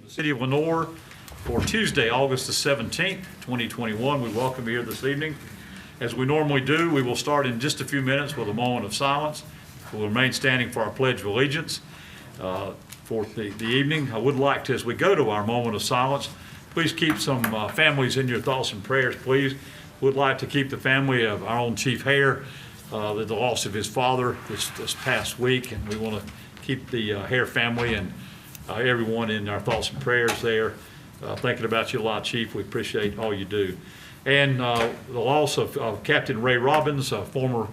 the City of Lenoir for Tuesday, August the 17th, 2021. We welcome you here this evening. As we normally do, we will start in just a few minutes with a moment of silence. We'll remain standing for our Pledge of Allegiance for the evening. I would like to, as we go to our moment of silence, please keep some families in your thoughts and prayers, please. Would like to keep the family of our own Chief Hare, the loss of his father this past week, and we want to keep the Hare family and everyone in our thoughts and prayers there. Thinking about you a lot, Chief. We appreciate all you do. And the loss of Captain Ray Robbins, a former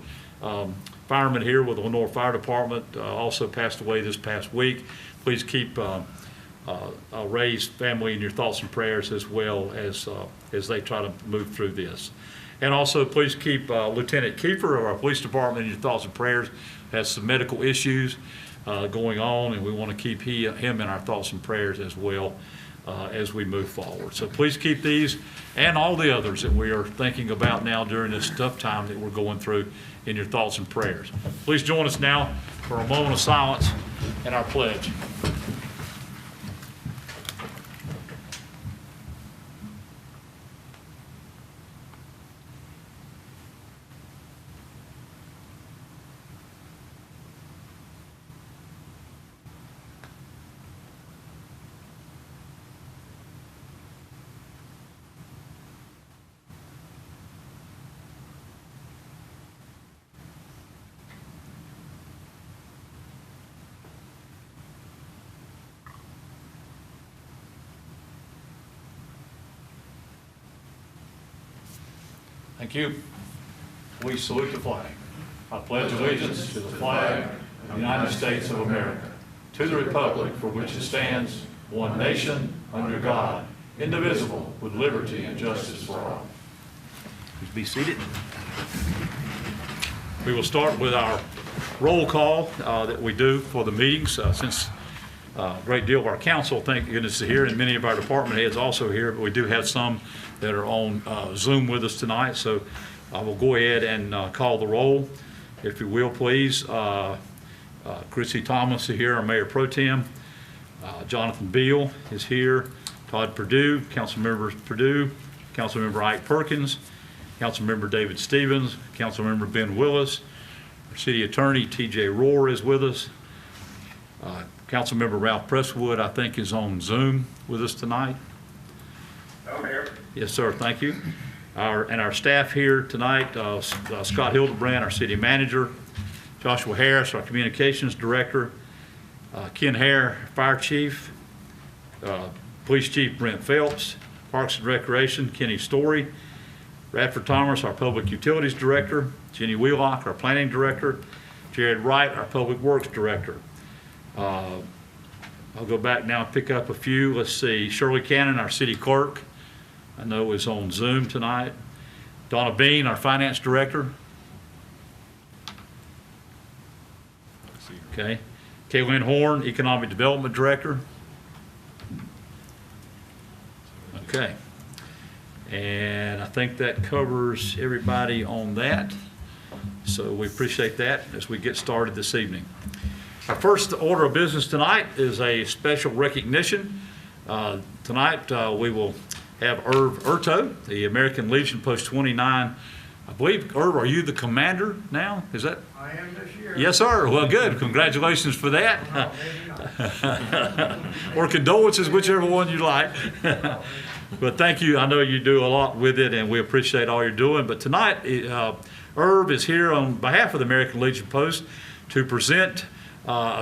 fireman here with the Lenoir Fire Department, also passed away this past week. Please keep Ray's family in your thoughts and prayers as well as they try to move through this. And also, please keep Lieutenant Kiefer of our police department in your thoughts and prayers. Has some medical issues going on, and we want to keep him in our thoughts and prayers as well as we move forward. So please keep these and all the others that we are thinking about now during this tough time that we're going through in your thoughts and prayers. Please join us now for a moment of silence and our pledge. Thank you. We salute the flag. I pledge allegiance to the flag of the United States of America, to the republic for which it stands, one nation, under God, indivisible, with liberty and justice for all. Please be seated. We will start with our roll call that we do for the meetings. Since a great deal of our council, thank goodness, is here, and many of our department heads also here, but we do have some that are on Zoom with us tonight. So I will go ahead and call the roll, if you will, please. Chrissy Thomas is here, our Mayor Pro Tem. Jonathan Beal is here. Todd Perdue, Councilmember Perdue. Councilmember Ike Perkins. Councilmember David Stevens. Councilmember Ben Willis. Our City Attorney T.J. Rohr is with us. Councilmember Ralph Presswood, I think, is on Zoom with us tonight. I'm here. Yes, sir. Thank you. Our staff here tonight, Scott Hildebrand, our city manager, Joshua Harris, our communications director, Ken Hare, fire chief, police chief Brent Phelps, Parks and Recreation, Kenny Story, Radford Thomas, our public utilities director, Jenny Wheelock, our planning director, Jared Wright, our public works director. I'll go back now and pick up a few. Let's see, Shirley Cannon, our city clerk, I know is on Zoom tonight. Donna Bean, our finance director. Okay. Kaylin Horn, economic development director. Okay. And I think that covers everybody on that. So we appreciate that as we get started this evening. Our first order of business tonight is a special recognition. Tonight we will have Irv Urto, the American Legion Post 29. I believe, Irv, are you the commander now? Is that? I am this year. Yes, sir. Well, good. Congratulations for that. Or condolences, whichever one you like. But thank you. I know you do a lot with it, and we appreciate all you're doing. But tonight, Irv is here on behalf of the American Legion Post to present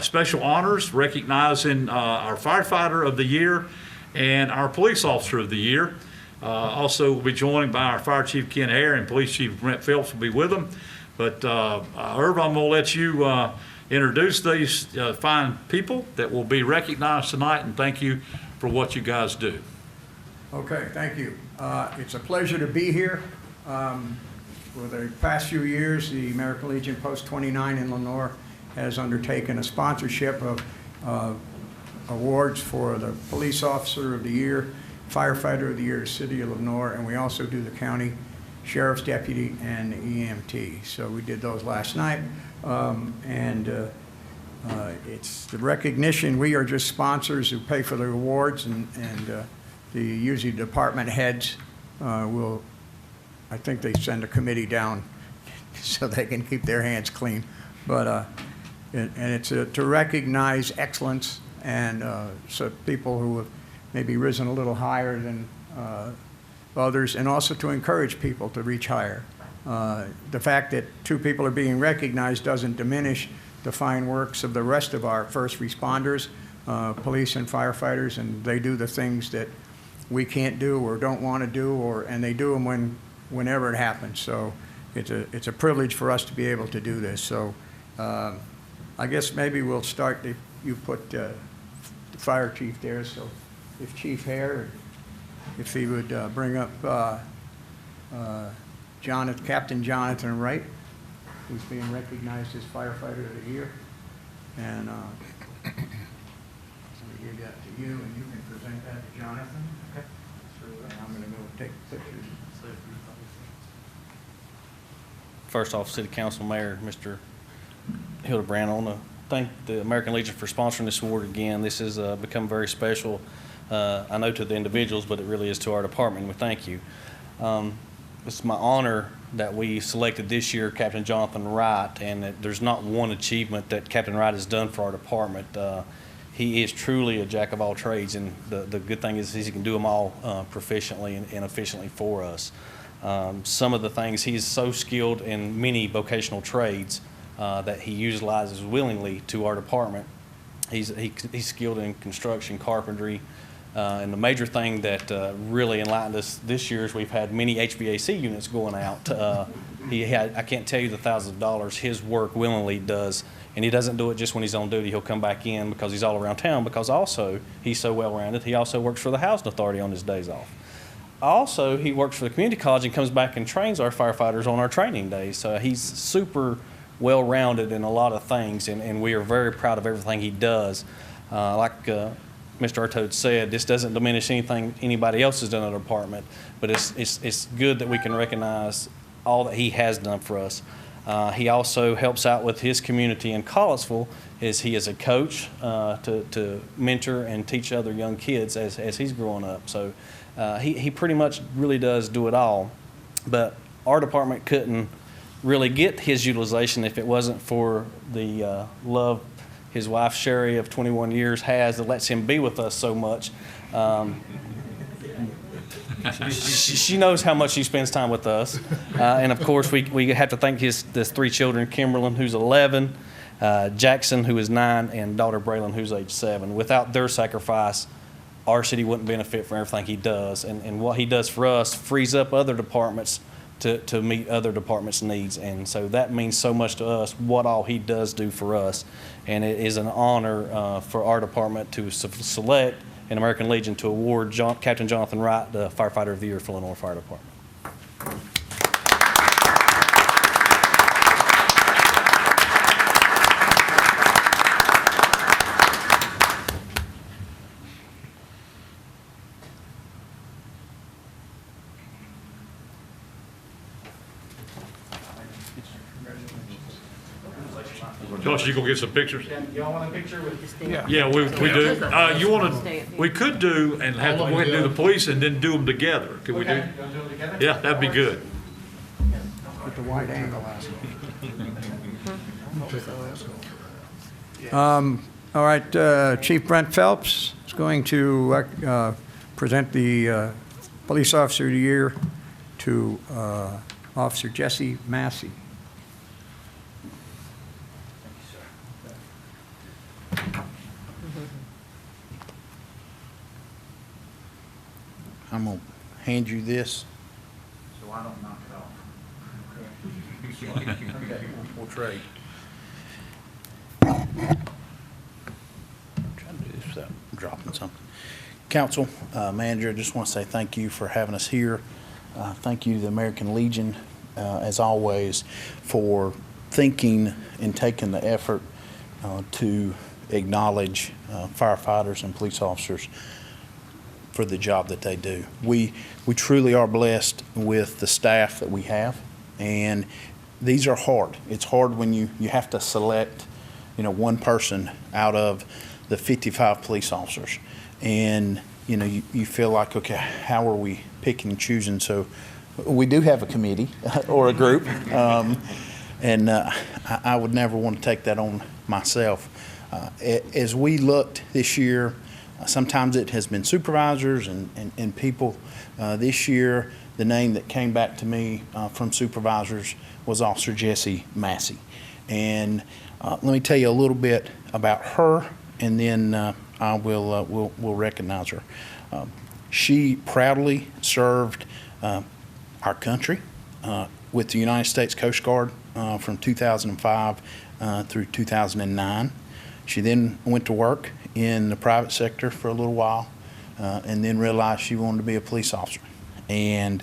special honors recognizing our firefighter of the year and our police officer of the year. Also, we'll be joined by our fire chief Ken Hare, and police chief Brent Phelps will be with them. But Irv, I'm going to let you introduce these fine people that will be recognized tonight, and thank you for what you guys do. Okay, thank you. It's a pleasure to be here. For the past few years, the American Legion Post 29 in Lenoir has undertaken a sponsorship of awards for the Police Officer of the Year, Firefighter of the Year, City of Lenoir, and we also do the County Sheriff's Deputy and EMT. So we did those last night. It's the recognition, we are just sponsors who pay for the awards, and usually department heads will, I think they send a committee down so they can keep their hands clean. But, and it's to recognize excellence, and so people who have maybe risen a little higher than others, and also to encourage people to reach higher. The fact that 2 people are being recognized doesn't diminish the fine works of the rest of our first responders, police and firefighters, and they do the things that we can't do or don't want to do, and they do them whenever it happens. So it's a privilege for us to be able to do this. So I guess maybe we'll start, if you put the fire chief there, so if Chief Hare, if he would bring up Captain Jonathan Wright, who's being recognized as Firefighter of the Year. And I'm going to give that to you, and you can present that to Jonathan. Okay. So I'm going to go take pictures. First off, City Council Mayor, Mr. Hildebrand, I want to thank the American Legion for sponsoring this award again. This has become very special, I know to the individuals, but it really is to our department. We thank you. It's my honor that we selected this year Captain Jonathan Wright, and that there's not one achievement that Captain Wright has done for our department. He is truly a jack of all trades, and the good thing is he can do them all proficiently and efficiently for us. Some of the things, he's so skilled in many vocational trades that he utilizes willingly to our department. He's skilled in construction, carpentry, and the major thing that really enlightened us this year is we've had many HVAC units going out. I can't tell you the thousands of dollars his work willingly does, and he doesn't do it just when he's on duty. He'll come back in because he's all around town, because also he's so well-rounded. He also works for the Housing Authority on his days off. Also, he works for the community college and comes back and trains our firefighters on our training days. So he's super well-rounded in a lot of things, and we are very proud of everything he does. Like Mr. Artode said, this doesn't diminish anything anybody else has done in the department, but it's good that we can recognize all that he has done for us. He also helps out with his community in Collinsville, as he is a coach to mentor and teach other young kids as he's growing up. So he pretty much really does do it all. But our department couldn't really get his utilization if it wasn't for the love his wife, Sherry, of 21 years has, that lets him be with us so much. She knows how much she spends time with us. And of course, we have to thank his 3 children, Kimberlyn, who's 11, Jackson, who is 9, and daughter Braylon, who's age 7. Without their sacrifice, our city wouldn't benefit from everything he does. And what he does for us frees up other departments to meet other departments' needs. And so that means so much to us, what all he does do for us. And it is an honor for our department to select an American Legion to award Captain Jonathan Wright the Firefighter of the Year for Lenore Fire Department. Josh, you gonna get some pictures? Y'all want a picture with? Yeah, we do. We could do, and have, go ahead and do the police and then do them together. Could we do? You want to do it together? Yeah, that'd be good. With the wide angle. All right, Chief Brent Phelps is going to present the Police Officer of the Year to Officer Jesse Massey. I'm going to hand you this. So I don't knock it off. Okay, we'll trade. I'm trying to do this without dropping something. Council, Manager, I just want to say thank you for having us here. Thank you to the American Legion, as always, for thinking and taking the effort to acknowledge firefighters and police officers for the job that they do. We truly are blessed with the staff that we have, and these are hard. It's hard when you have to select one person out of the 55 police officers. And, you feel like, okay, how are we picking and choosing? So we do have a committee or a group. And I would never want to take that on myself. As we looked this year, sometimes it has been supervisors and people. This year, the name that came back to me from supervisors was Officer Jessie Massey. And let me tell you a little bit about her, and then we'll recognize her. She proudly served our country with the United States Coast Guard from 2005 through 2009. She then went to work in the private sector for a little while and then realized she wanted to be a police officer. And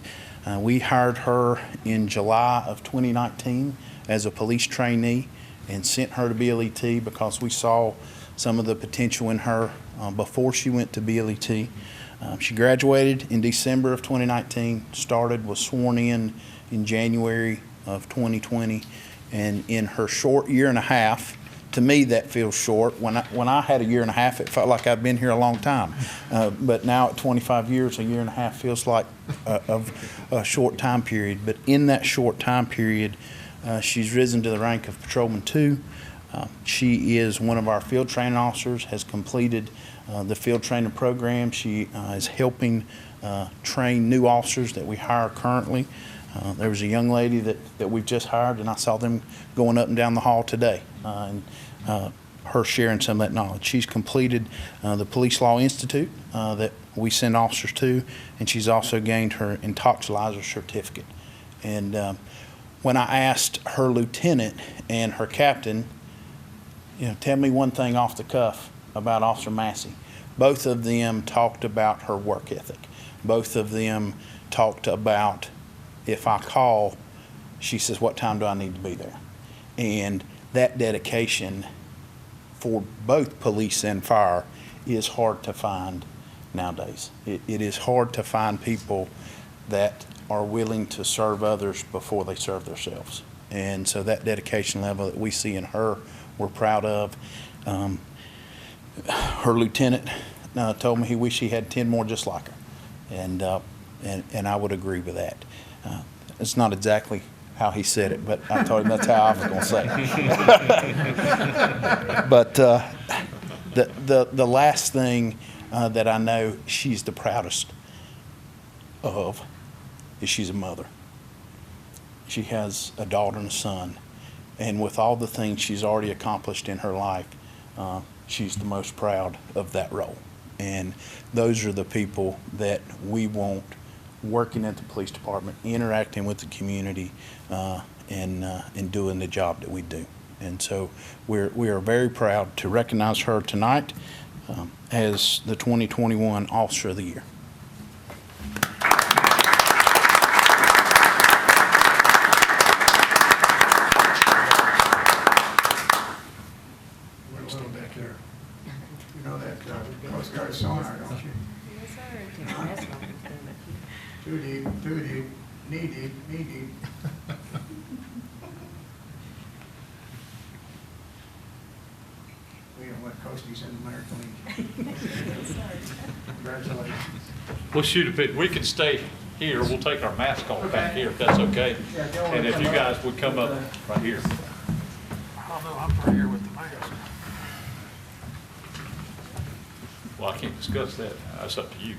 we hired her in July of 2019 as a police trainee and sent her to BLET because we saw some of the potential in her before she went to BLET. She graduated in December of 2019, was sworn in January of 2020, and in her short year and a half, to me that feels short. When I had a year and a half, it felt like I'd been here a long time. But now at 25 years, a year and a half feels like a short time period. But in that short time period, she's risen to the rank of Patrolman 2. She is one of our field training officers, has completed the field training program. She is helping train new officers that we hire currently. There was a young lady that we've just hired, and I saw them going up and down the hall today, and her sharing some of that knowledge. She's completed the Police Law Institute that we send officers to, and she's also gained her intoxilizer certificate. And when I asked her lieutenant and her captain, tell me one thing off the cuff about Officer Massey, both of them talked about her work ethic. Both of them talked about, if I call, she says, what time do I need to be there? And that dedication for both police and fire is hard to find nowadays. It is hard to find people that are willing to serve others before they serve themselves. And so that dedication level that we see in her, we're proud of. Her lieutenant told me he wished he had 10 more just like her. And I would agree with that. It's not exactly how he said it, but I told him that's how I was going to say it. But the last thing that I know she's the proudest of is she's a mother. She has a daughter and a son, and with all the things she's already accomplished in her life, she's the most proud of that role. And those are the people that we want working at the police department, interacting with the community, and doing the job that we do. And so we are very proud to recognize her tonight as the 2021 Officer of the Year. Wait a little bit there. You know that Coast Guard sonar, don't you? Yes, sir. Too deep, knee deep, knee deep. We don't let Coasties in the American Legion. Congratulations. We'll shoot a pic. We can stay here. We'll take our mask off back here if that's okay. And if you guys would come up right here. Although I'm right here with the mask. Well, I can't discuss that. That's up to you.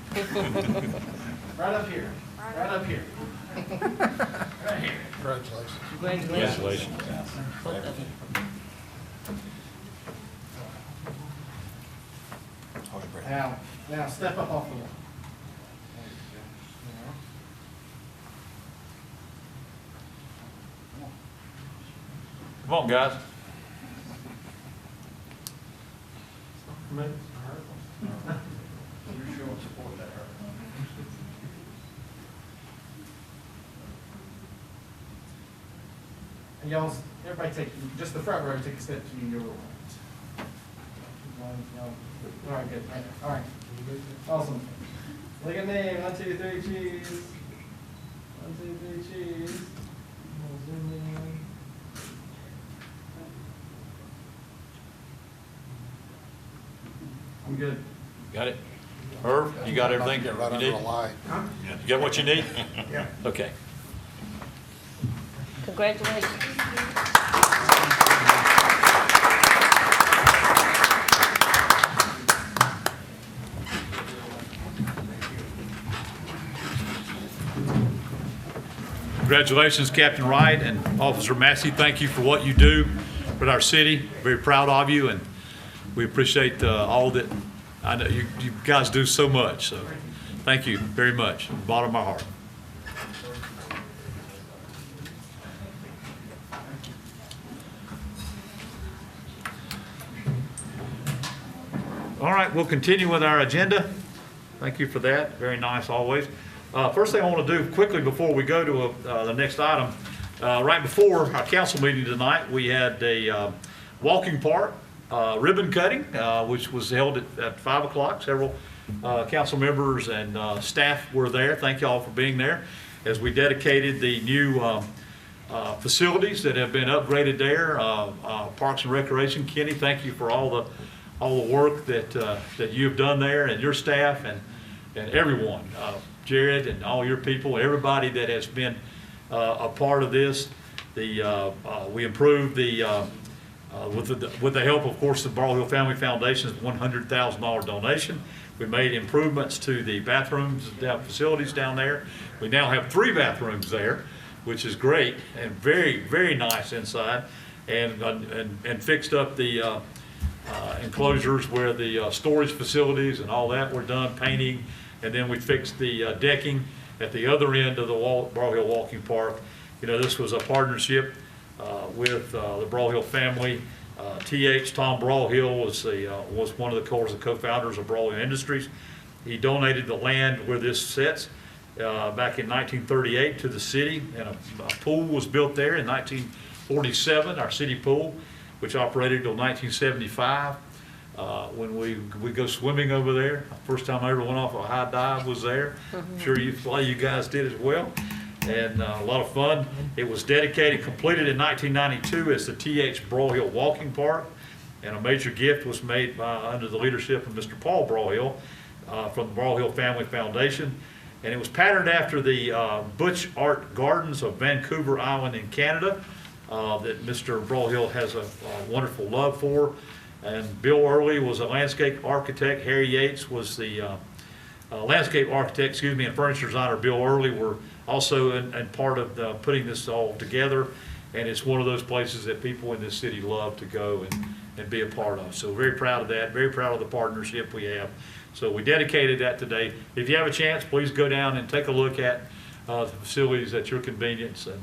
Right up here. Right up here. Right here. Congratulations. Congratulations. Now step up off the wall. Come on, guys. You're showing support there. And y'all, everybody take, just the front row, take a step to your right. All right, good. All right. Awesome. Look at me. 1, 2, 3, cheese. 1, 2, 3, cheese. Zoom in. good. Got it? Irv, you got everything Get right you under need? a light. You got what you need? Yeah. Okay. Congratulations. Congratulations, Captain Wright and Officer Massey. Thank you for what you do with our city. Very proud of you, and we appreciate all that. I know you guys do so much, so thank you very much, from the bottom of my heart. All right, we'll continue with our agenda. Thank you for that. Very nice always. First thing I want to do quickly before we go to the next item, right before our council meeting tonight, we had a walking park ribbon cutting, which was held at 5 o'clock. Several council members and staff were there. Thank you all for being there as we dedicated the new facilities that have been upgraded there. Parks and Recreation, Kenny, thank you for all the work that you've done there, and your staff and everyone, Jared and all your people, everybody that has been a part of this. We improved with the help, of course, of Barlow Hill Family Foundation's $100,000 donation. We made improvements to the bathrooms, facilities down there. We now have 3 bathrooms there, which is great and very, very nice inside, and fixed up the enclosures where the storage facilities and all that were done, painting, and then we fixed the decking at the other end of the Barlow Hill Walking Park. You know, this was a partnership with the Barlow Hill family. Tom Broyhill was one of the co-founders of Barlow Hill Industries. He donated the land where this sits back in 1938 to the city, and a pool was built there in 1947, our city pool, which operated until 1975. When we go swimming over there, first time I ever went off a high dive was there. I'm sure a lot of you guys did as well, and a lot of fun. It was dedicated, completed in 1992 as the T.H. Broyhill Walking Park, and a major gift was made under the leadership of Mr. Paul Broyhill from the Broyhill Family Foundation, and it was patterned after the Butch Art Gardens of Vancouver Island in Canada that Mr. Broyhill has a wonderful love for. And Bill Early was a landscape architect. Harry Yates was the landscape architect, and furniture designer Bill Early were also in part of putting this all together. And it's one of those places that people in this city love to go and be a part of. So very proud of that, very proud of the partnership we have. So we dedicated that today. If you have a chance, please go down and take a look at the facilities at your convenience, and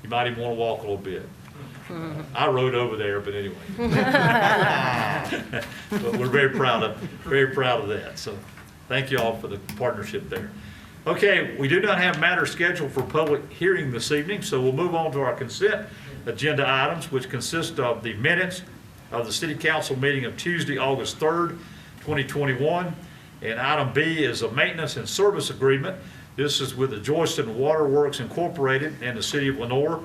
you might even want to walk a little bit. I rode over there, but anyway. But we're very proud of that. So thank you all for the partnership there. Okay, we do not have matters scheduled for public hearing this evening, so we'll move on to our consent agenda items, which consist of the minutes of the City Council meeting of Tuesday, August 3rd, 2021. And item B is a maintenance and service agreement. This is with the Joyston Water Works Incorporated and the City of Lenoir.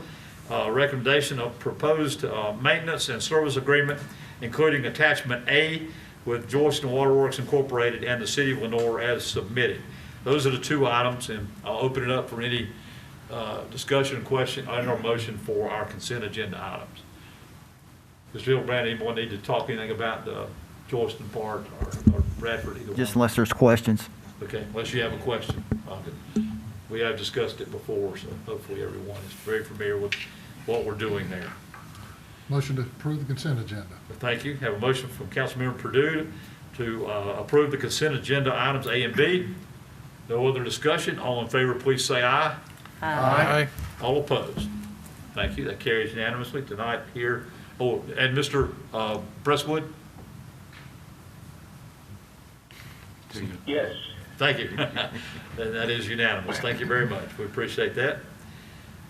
Recommendation of proposed maintenance and service agreement, including attachment A with Joyston Water Works Incorporated and the City of Lenoir as submitted. Those are the 2 items, and I'll open it up for any discussion, question, or motion for our consent agenda items. Mr. Hildebrand, anyone need to talk anything about the Joyston part or Bradford, either Just one? unless there's questions. Okay, unless you have a question. We have discussed it before, so hopefully everyone is very familiar with what we're doing there. Motion to approve the consent agenda. Thank you. Have a motion from Councilmember Purdue to approve the consent agenda items A and B. No other discussion. All in favor, please say aye. Aye. All opposed? Thank you. That carries unanimously tonight here. Oh, and Mr. Presswood? Yes. Thank you. That is unanimous. Thank you very much. We appreciate that.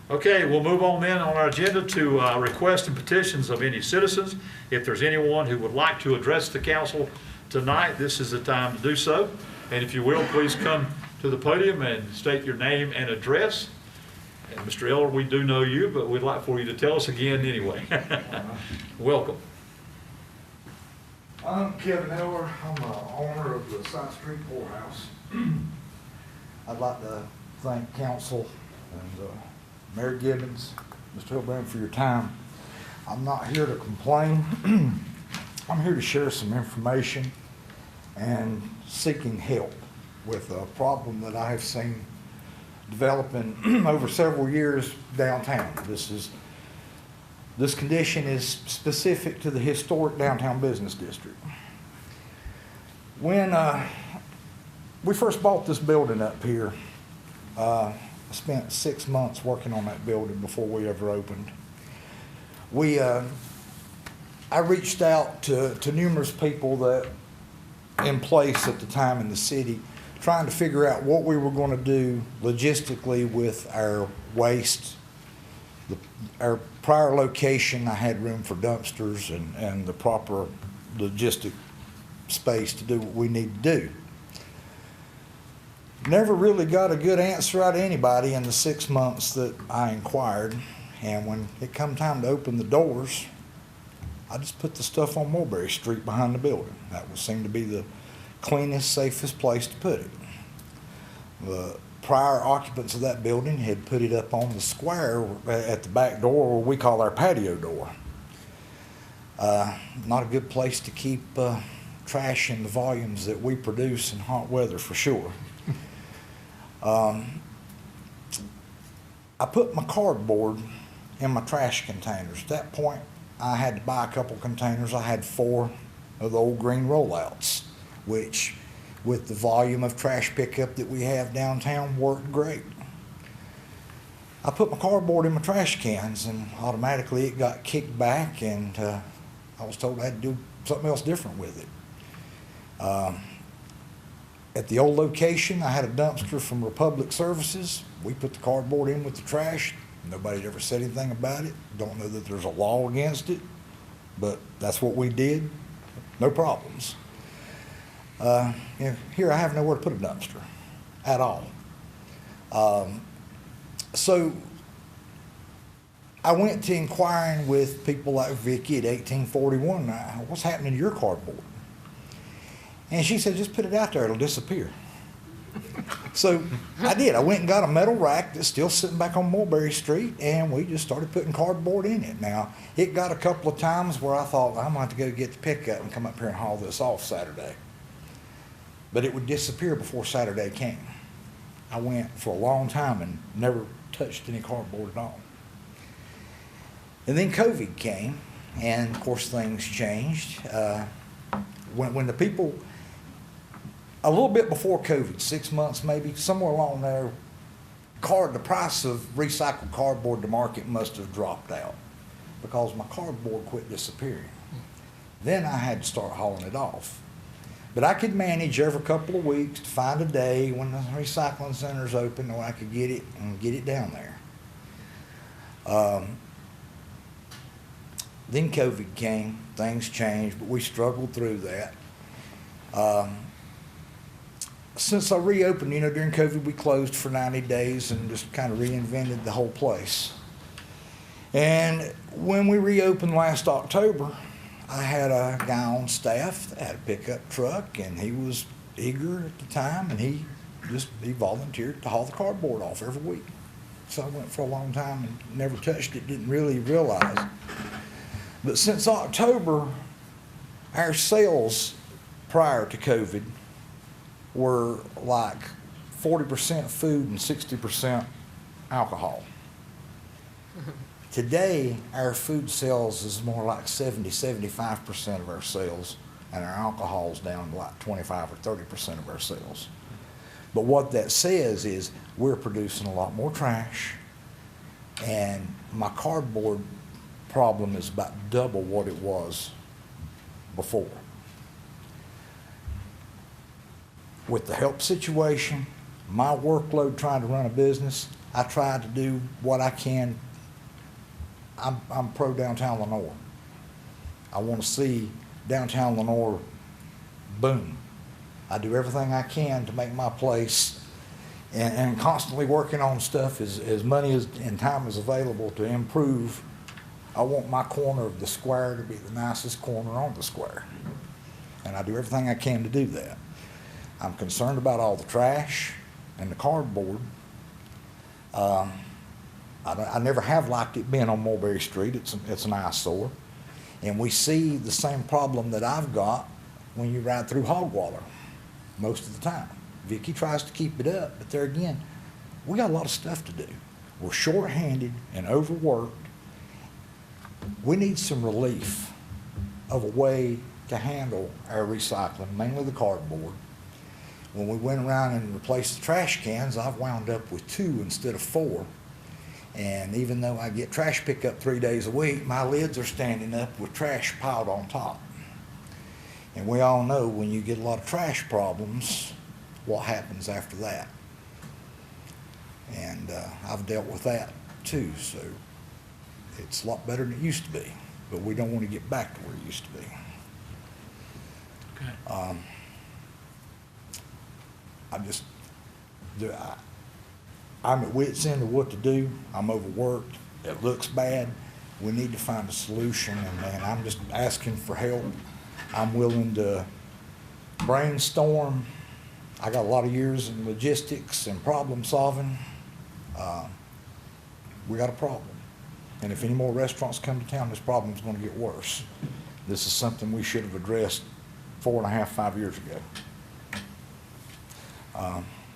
Okay, we'll move on then on our agenda to requests and petitions of any citizens. If there's anyone who would like to address the council tonight, this is the time to do so. And if you will, please come to the podium and state your name and address. And Mr. Eller, we do know you, but we'd like for you to tell us again anyway. Welcome. I'm Kevin Heller. I'm the owner of the Side Street Poorhouse. I'd like to thank council and Mayor Gibbons, Mr. Hildebrand, for your time. I'm not here to complain. I'm here to share some information and seeking help with a problem that I have seen developing over several years downtown. This condition is specific to the historic downtown business district. When we first bought this building up here, I spent 6 months working on that building before we ever opened. I reached out to numerous people that in place at the time in the city, trying to figure out what we were going to do logistically with our waste. Our prior location, I had room for dumpsters and the proper logistic space to do what we need to do. Never really got a good answer out of anybody in the 6 months that I inquired. And when it come time to open the doors, I just put the stuff on Mulberry Street behind the building. That would seem to be the cleanest, safest place to put it. The prior occupants of that building had put it up on the square at the back door, where we call our patio door. Not a good place to keep trash in the volumes that we produce in hot weather, for sure. I put my cardboard in my trash containers. At that point, I had to buy a couple containers. I had 4 of the old green rollouts, which with the volume of trash pickup that we have downtown worked great. I put my cardboard in my trash cans and automatically it got kicked back, and I was told I had to do something else different with it. At the old location, I had a dumpster from Republic Services. We put the cardboard in with the trash. Nobody ever said anything about it. Don't know that there's a law against it, but that's what we did. No problems. Here I have nowhere to put a dumpster at all. So I went to inquiring with people like Vicky at 1841, what's happening to your cardboard? And she said, just put it out there, it'll disappear. So I did. I went and got a metal rack that's still sitting back on Mulberry Street, and we just started putting cardboard in it. Now, it got a couple of times where I thought, I'm going to have to go get the pickup and come up here and haul this off Saturday. But it would disappear before Saturday came. I went for a long time and never touched any cardboard at all. And then COVID came, and of course things changed. When the people, a little bit before COVID, 6 months maybe, somewhere along there, the price of recycled cardboard to market must have dropped out because my cardboard quit disappearing. Then I had to start hauling it off. But I could manage every couple of weeks to find a day when the recycling center's open where I could get it and get it down there. Then COVID came, things changed, but we struggled through that. Since I reopened, during COVID we closed for 90 days and just kind of reinvented the whole place. And when we reopened last October, I had a guy on staff that had a pickup truck, and he was eager at the time, and he volunteered to haul the cardboard off every week. So I went for a long time and never touched it, didn't really realize. But since October, our sales prior to COVID were like 40% food and 60% alcohol. Today, our food sales is more like 70-75% of our sales, and our alcohol is down to like 25 or 30% of our sales. But what that says is we're producing a lot more trash, and my cardboard problem is about double what it was before. With the help situation, my workload trying to run a business, I try to do what I can. I'm pro downtown Lenoir. I want to see downtown Lenoir boom. I do everything I can to make my place, and constantly working on stuff as money and time is available to improve. I want my corner of the square to be the nicest corner on the square. and I do everything I can to do that. I'm concerned about all the trash and the cardboard. I never have liked it being on Mulberry Street. It's an eyesore. And we see the same problem that I've got when you ride through Hogwaller most of the time. Vicky tries to keep it up, but there again, we got a lot of stuff to do. We're short-handed and overworked. We need some relief of a way to handle our recycling, mainly the cardboard. When we went around and replaced the trash cans, I've wound up with 2 instead of 4. And even though I get trash pickup 3 days a week, my lids are standing up with trash piled on top. And we all know when you get a lot of trash problems, what happens after that. And I've dealt with that too, so it's a lot better than it used to be. But we don't want to get back to where it used to be. Okay. I'm at wit's end of what to do. I'm overworked. It looks bad. We need to find a solution, and man, I'm just asking for help. I'm willing to brainstorm. I got a lot of years in logistics and problem solving. We got a problem. And if any more restaurants come to town, this problem's going to get worse. This is something we should have addressed 4.5, 5 years ago.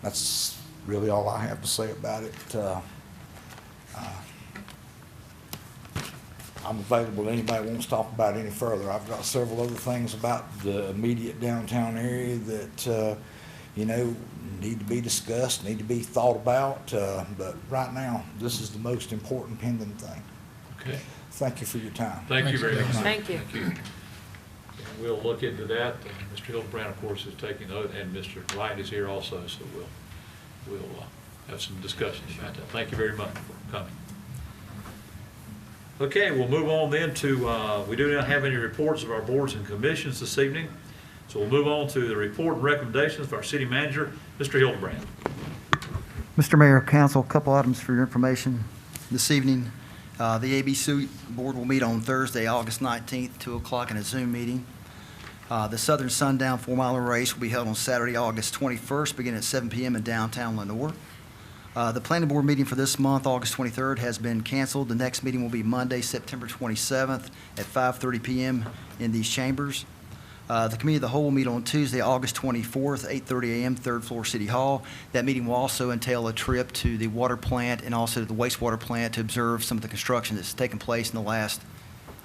That's really all I have to say about it. I'm available to anybody who wants to talk about it any further. I've got several other things about the immediate downtown area that, need to be discussed, need to be thought about. But right now, this is the most important pending thing. Okay. Thank you for your time. Thank you very much. Thank you. And we'll look into that. Mr. Hildebrand, of course, is taking note, and Mr. Wright is here also, so we'll have some discussions about that. Thank you very much for coming. Okay, we'll move on then to, we do not have any reports of our boards and commissions this evening, so we'll move on to the report and recommendations of our city manager, Mr. Hildebrand. Mr. Mayor, Council, a couple items for your information this evening. The ABC Board will meet on Thursday, August 19th, 2 o'clock in a Zoom meeting. The Southern Sundown 4-mile race will be held on Saturday, August 21st, beginning at 7 p.m. in downtown Lenoir. The Planning Board meeting for this month, August 23rd, has been canceled. The next meeting will be Monday, September 27th at 5:30 p.m. in these chambers. The Committee of the Whole will meet on Tuesday, August 24th, 8:30 a.m., 3rd floor, City Hall. That meeting will also entail a trip to the water plant and also to the wastewater plant to observe some of the construction that's taken place in the last,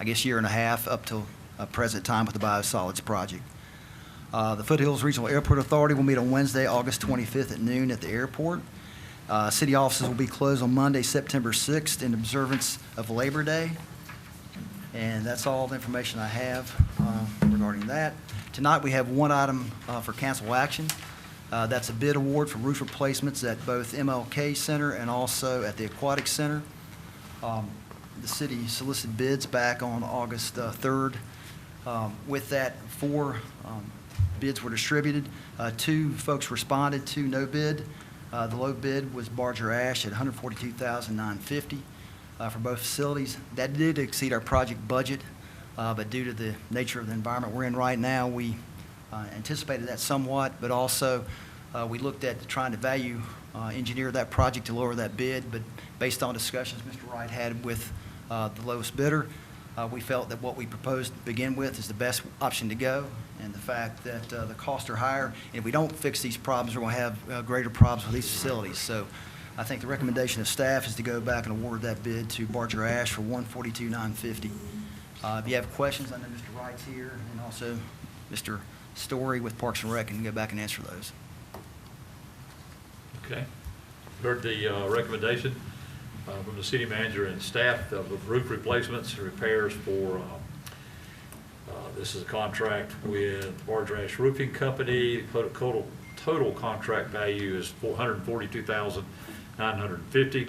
year and a half up till present time with the biosolids project. The Foothills Regional Airport Authority will meet on Wednesday, August 25th at noon at the airport. City offices will be closed on Monday, September 6th in observance of Labor Day. And that's all the information I have regarding that. Tonight, we have one item for council action. That's a bid award for roof replacements at both MLK Center and also at the Aquatic Center. The city solicited bids back on August 3rd. With that, 4 bids were distributed. 2 folks responded to no bid. The low bid was Barger Ash at $142,950 for both facilities. That did exceed our project budget, but due to the nature of the environment we're in right now, we anticipated that somewhat, but also we looked at trying to value engineer that project to lower that bid, but based on discussions Mr. Wright had with the lowest bidder, we felt that what we proposed to begin with is the best option to go, and the fact that the costs are higher, and if we don't fix these problems, we're going to have greater problems with these facilities. So I think the recommendation of staff is to go back and award that bid to Barger Ash for $142,950. If you have questions, I know Mr. Wright's here, and also Mr. Story with Parks and Rec can go back and answer those. Okay. Heard the recommendation from the city manager and staff of roof replacements and repairs for, this is a contract with Barger Ash Roofing Company. Total contract value is $442,950.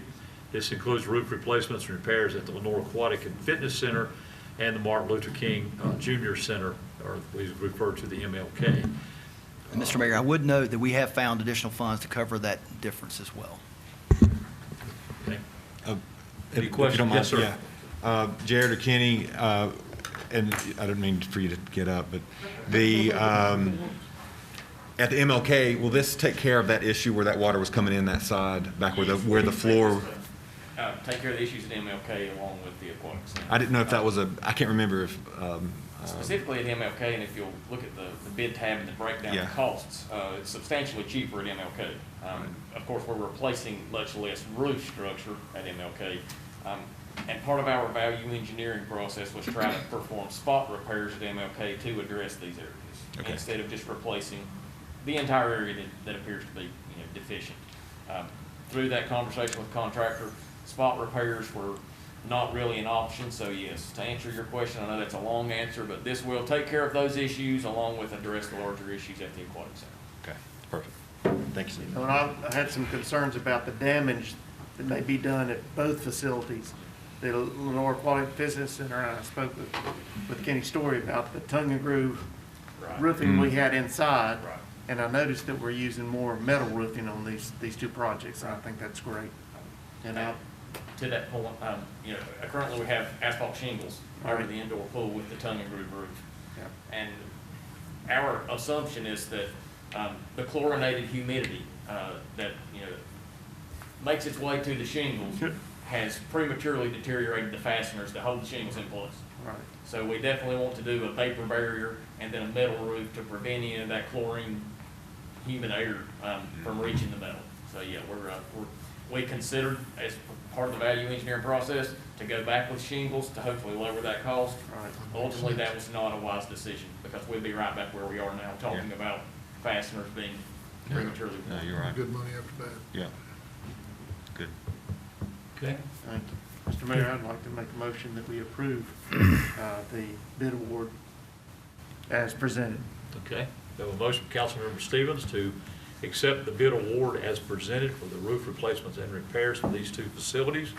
This includes roof replacements and repairs at the Lenoir Aquatic and Fitness Center and the Martin Luther King Jr. Center, or we refer to the MLK. And Mr. Mayor, I would note that we have found additional funds to cover that difference as well. Okay. If Any you questions? don't mind, Yes, sir. yeah. Jared or Kenny, and I didn't mean for you to get up, but the, at the MLK, will this take care of that issue where that water was coming in that side, back where the floor? Take care of the issues at MLK along with the aquatic center. I didn't know if that was I can't remember if, Specifically at MLK, and if you'll look at the bid tab and the breakdown Yeah. of costs, it's substantially cheaper at MLK. Of course, we're replacing much less roof structure at MLK. And part of our value engineering process was try to perform spot repairs at MLK to address these areas. Okay. Instead of just replacing the entire area that appears to be, deficient. Through that conversation with the contractor, spot repairs were not really an option, so yes, to answer your question, I know that's a long answer, but this will take care of those issues along with address the larger issues at the aquatic center. okay, perfect. Thank you, Steve. And I had some concerns about the damage that may be done at both facilities. The Lenore Aquatic Physics Center, and I spoke with Kenny Story about the tongue and groove roofing we had inside. Right. And I noticed that we're using more metal roofing on these two projects, and I think that's great. And To that point, currently we have asphalt shingles over the indoor pool with the tongue and groove roof. Yeah. And our assumption is that the chlorinated humidity that makes its way to the shingles has prematurely deteriorated the fasteners that hold the shingles in place. Right. So we definitely want to do a vapor barrier and then a metal roof to prevent any of that chlorine humid air from reaching the metal. So yeah, we considered as part of the value engineering process to go back with shingles to hopefully lower that cost. Right. Ultimately, that was not a wise decision because we'd be right back where we are now, talking about fasteners being prematurely. No, you're right. Good money after bad. Yeah. Good. Okay. Thank you. Mr. Mayor, I'd like to make a motion that we approve the bid award as presented. Okay. We have a motion from Councilmember Stevens to accept the bid award as presented for the roof replacements and repairs for these two facilities.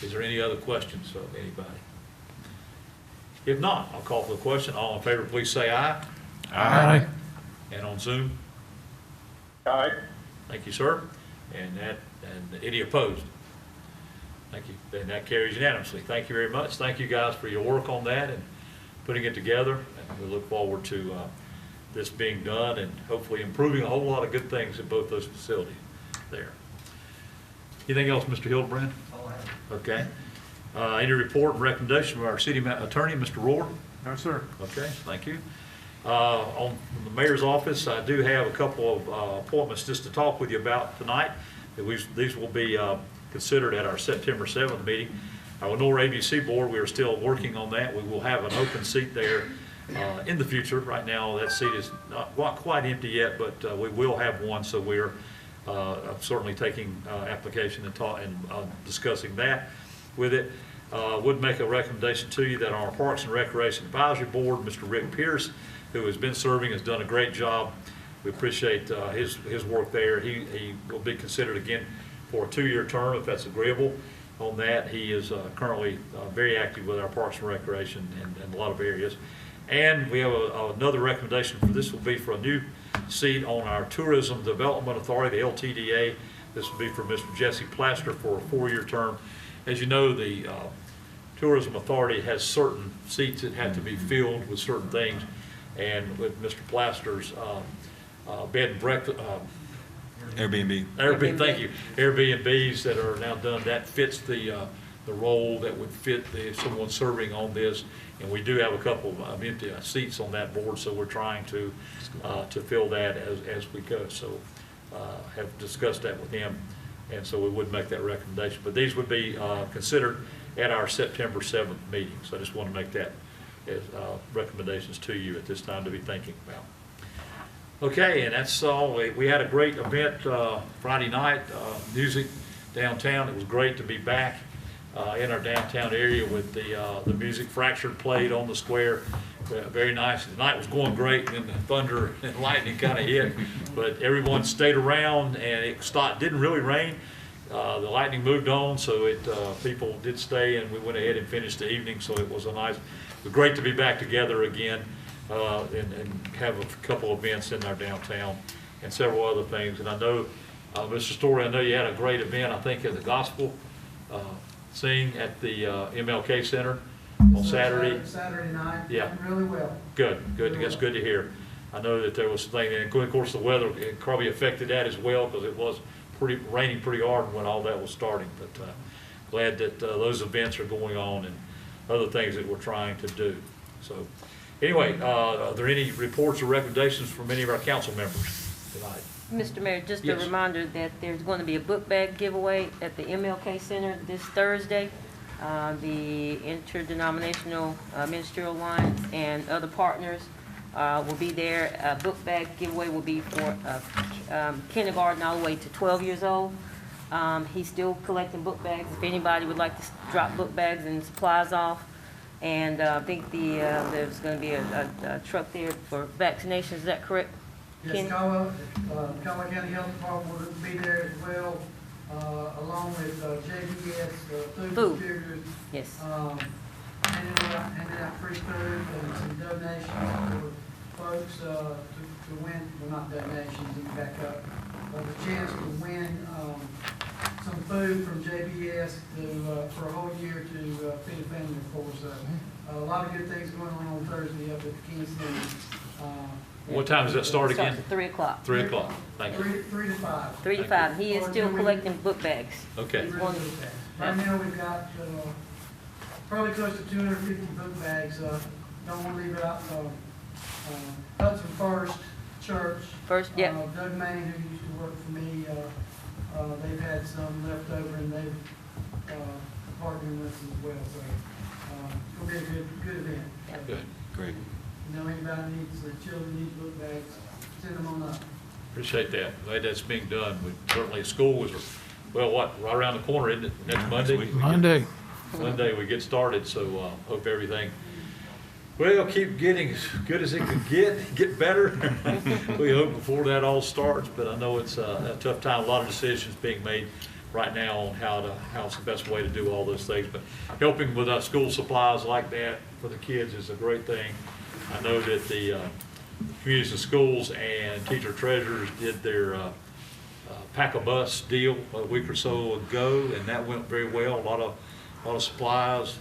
Is there any other questions of anybody? If not, I'll call for the question. All in favor, please say aye. Aye. And on Zoom? Aye. Thank you, sir. And any opposed? Thank you. Then that carries unanimously. Thank you very much. Thank you guys for your work on that and putting it together. And we look forward to this being done and hopefully improving a whole lot of good things in both those facilities there. Anything else, Mr. Hildebrand? Okay. Any report and recommendation from our city attorney, Mr. Rohr? No, sir. Okay, thank you. On the mayor's office, I do have a couple of appointments just to talk with you about tonight. These will be considered at our September 7th meeting. Our Lenore ABC board, we are still working on that. We will have an open seat there in the future. Right now, that seat is not quite empty yet, but we will have one, so we're certainly taking application and discussing that with it. Would make a recommendation to you that our Parks and Recreation Advisory Board, Mr. Rick Pierce, who has been serving, has done a great job. We appreciate his work there. He will be considered again for a 2-year term if that's agreeable on that. He is currently very active with our Parks and Recreation in a lot of areas. And we have another recommendation for this will be for a new seat on our Tourism Development Authority, the LTDA. This will be for Mr. Jesse Plaster for a 4-year term. As you know, the Tourism Authority has certain seats that have to be filled with certain things. And with Mr. Plaster's bed and breakfast, Airbnb. Thank you. Airbnbs that are now done, that fits the role that would fit someone serving on this. And we do have a couple of empty seats on that board, so we're trying to fill that as we go. So have discussed that with him, and so we would make that recommendation. But these would be considered at our September 7th meeting. So I just want to make that as recommendations to you at this time to be thinking about. Okay, and that's all. We had a great event Friday night, music downtown. It was great to be back in our downtown area with the music. Fractured played on the square. Very nice. The night was going great, and then the thunder and lightning kind of hit. But everyone stayed around, and it stopped. Didn't really rain. The lightning moved on, so people did stay, and we went ahead and finished the evening. So it was it was great to be back together again. And have a couple of events in our downtown and several other things. And I know, Mr. Story, I know you had a great event, I think, at the gospel sing at the MLK Center on Saturday. Saturday night. Yeah. Went really well. Good, that's good to hear. I know that there was things, and of course, the weather, it probably affected that as well, because it was raining pretty hard when all that was starting. But glad that those events are going on and other things that we're trying to do. So, anyway, are there any reports or recommendations from any of our council members tonight? Mr. Mayor, just a Yes. reminder that there's going to be a book bag giveaway at the MLK Center this Thursday. The Interdenominational Ministerial Alliance and other partners will be there. A book bag giveaway will be for kindergarten all the way to 12 years old. He's still collecting book bags. If anybody would like to drop book bags and supplies off. And I think there's going to be a truck there for vaccinations. Is that correct? Ken? Yes, Caldwell County Health Department will be there as well, along with JBS, food distributors. Yes. Handing out free food and some donations for folks to win, well, not donations, you can back up, but a chance to win some food from JBS for a whole year to feed a family of four. So a lot of good things going on Thursday up at the Kingston. What time does that start again? Starts at 3 o'clock. 3 o'clock, thank you. 3 to 5. 3 to 5. He is still collecting book bags. Okay, Right now, we've got probably close to 250 book bags. Don't want to leave it out. Hudson First Church. First, yeah. Doug Main, who used to work for me, they've had some left over and they've partnered with us as well. So it's going to be a good event. good, great. You know, anybody needs, children need book bags, send them on up. Appreciate that. Glad that's being done. We certainly, school was, well, what, right around the corner, isn't it? Next Monday? Monday. Monday we get started, so hope everything, well, keep getting as good as it can get better. We hope before that all starts, but I know it's a tough time. A lot of decisions being made right now on how's the best way to do all those things. But helping with school supplies like that for the kids is a great thing. I know that the communities and schools and teacher treasurers did their pack-a-bus deal a week or so ago, and that went very well. A lot of supplies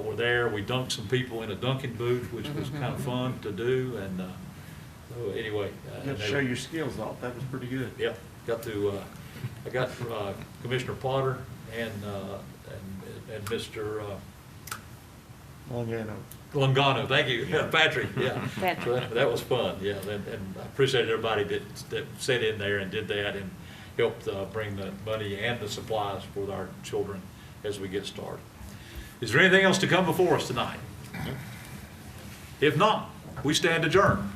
were there. We dunked some people in a dunking booth, which was kind of fun to do. And so anyway, You have to show your skills off. That was pretty good. yeah, I got Commissioner Potter and Mr. Longano, thank you, Patrick, yeah. Patrick. So that was fun, yeah, and I appreciated everybody that sat in there and did that and helped bring the money and the supplies for our children as we get started. Is there anything else to come before us tonight? If not, we stand adjourned.